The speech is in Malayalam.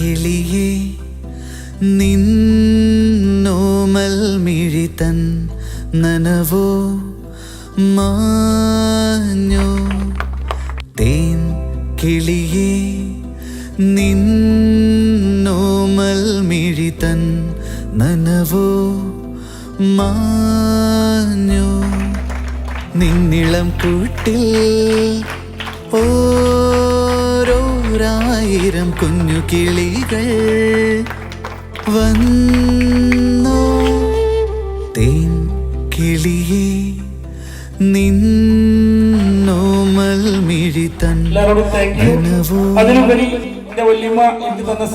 കിളിയേ നിന്നോമൽ മിഴിതൻ നനവോ മാഞ്ഞോ തേൻ കിളിയേ നിന്നോമൽ മിഴിതൻ നനവോ മാഞ്ഞോ നിന്നിളം കൂട്ടിൽ ഓരോരായിരം കുഞ്ഞു കിളികൾ വന്നോ തേൻ കിളിയേ നിന്നോമൽ മിഴിതൻ നനവോ. അതിലുപരി എന്റെ വല്യമ്മ എനിക്ക് തന്ന